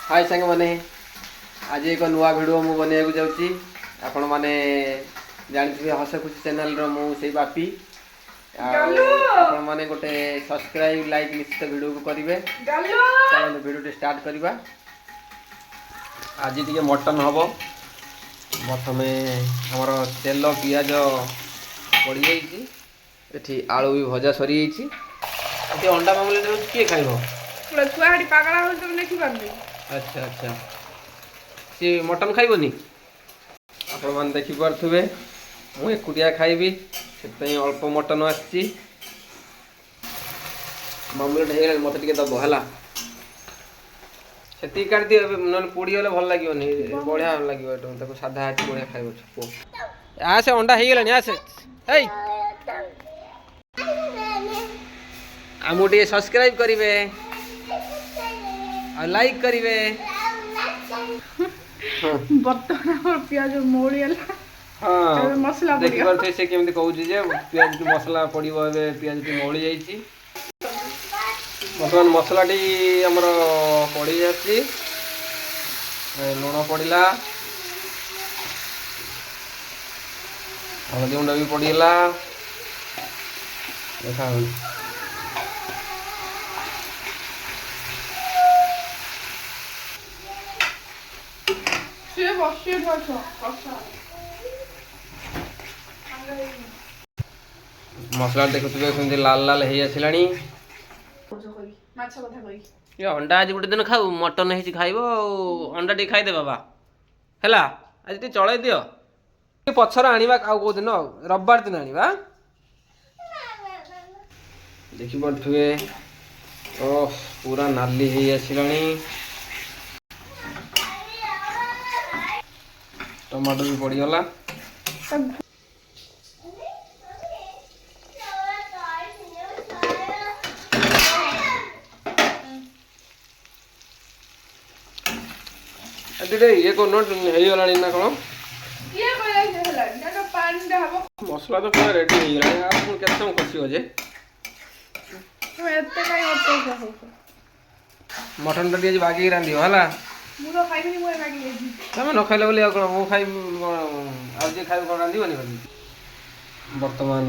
हाय सांग मैंने आज एक नुआ भिड मु बनवाक जाऊँगी आपण मैंने जानते हस खुशी चैनल मुझे बापी आपण मैंने गोटे सब्सक्राइब लाइक निश्चित वीडियो को करेंगे। चलो वीडियो स्टार्ट करवा। आज टी मटन हम प्रथम आमर तेल पियाज पड़ जाइए आलू भी भजा सरी जाइए अंडा मामलेट किए खाइब अच्छा अच्छा सी मटन खाइबनी आपण मैंने देखिपे मुझे एकुटिया खाइबी से अल्प मटन आसी मामलेट हो मत टे दब है से काट दिए ना पोड़ी गले भल लगे बढ़िया लगे साधा अच्छी बढ़िया खाइब आसे अंडा हो गलानी आसे आमको टे सब्सक्राइब करेंगे और लाइक करेंगे बर्तमान पियाज मोड़ी हाँ मसला देखी पारे से केमती कहूँ पियाज की मसला पड़ो पियाज टी मौली जाइए बर्तमान मसला टी आमर पड़ जा लुण पड़ा हलदी गुंड भी पड़गला देखा मसला देखुए लाल लाल हो आसला अंडा आज गोटे दिन खाऊ मटन है खाइब अंडा टी खाईदे बाबा है आज टी चल दियो पछर आनिबा आउ को दिन रविवार दिन आनिबा देखि पड़थुए ओह पूरा नाली हो आसलानी टमाटो भी पड़गला ये कौन होगला ना कौन मसला तो पूरा रेडी हो गया समय कषिबे मटन टा आज बागी रांध है तुम न खाइले बोली कौन मु खाइ आज खाइ कौन रांधबनी बोली बर्तमान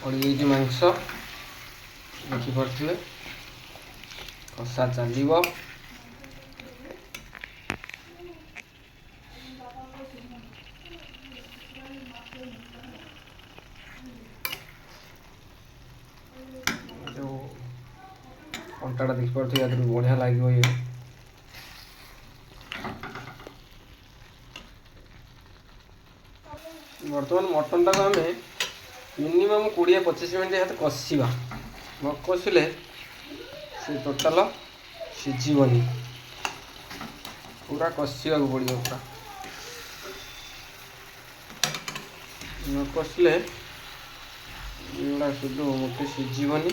पड़ गई मांस देखिपे कषा चलो अंटाटा देखी पारे बढ़िया लगे ये बर्तमान मटन टाक आम मिनिमम 20-25 मिनट हाथ कषा न कषिले से टोटाल सीझबनी पूरा कषा पड़ो पूरा न कषिले शुद्ध मोटे सीझबनी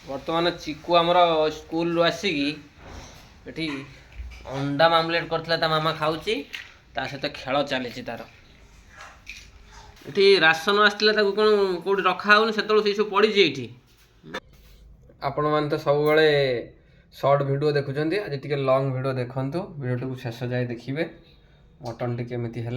बर्तमान चिकू आमर स्कूल आसिकी ये अंडा मामलेट करता मामा खाऊची ता सहित खेल चली तार ये राशन आसला कौन कौट रखा हो से सब पड़ी ये आपण मैंने तो सब बड़े शॉर्ट वीडियो देखुं आज टी लॉन्ग वीडियो देखु वीडियो टी शेष जाए देखिए मटन टी केमी है